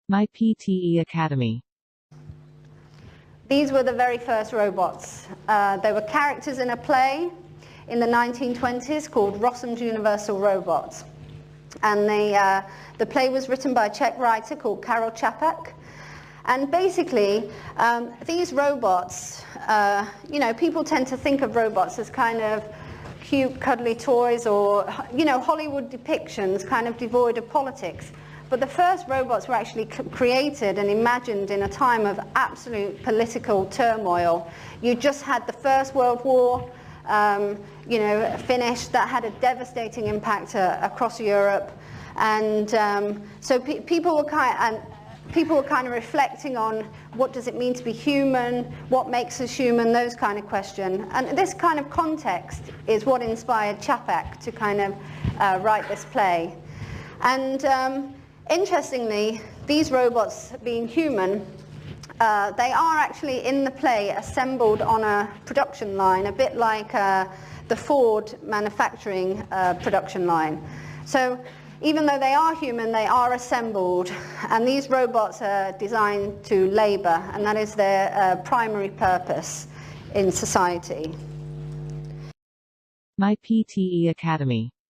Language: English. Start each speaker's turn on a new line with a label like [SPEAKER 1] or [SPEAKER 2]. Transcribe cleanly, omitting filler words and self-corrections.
[SPEAKER 1] My PTE Academy.
[SPEAKER 2] These were the very first robots. They were characters in a play in the 1920s called Rossum's Universal Robots. And the play was written by a Czech writer called Karel Čapek. And basically, these robots, you know, people tend to think of robots as kind of cute, cuddly toys or, you know, Hollywood depictions kind of devoid of politics. But the first robots were actually created and imagined in a time of absolute political turmoil. You just had the First World War, you know, finished. That had a devastating impact across Europe. And so people were kind of reflecting on what does it mean to be human, what makes us human, those kind of questions. And this kind of context is what inspired Čapek to kind of write this play. And interestingly, these robots being human, they are actually in the play assembled on a production line, a bit like the Ford manufacturing production line. So even though they are human, they are assembled, and these robots are designed to labor, and that is their primary purpose in society.
[SPEAKER 1] My PTE Academy.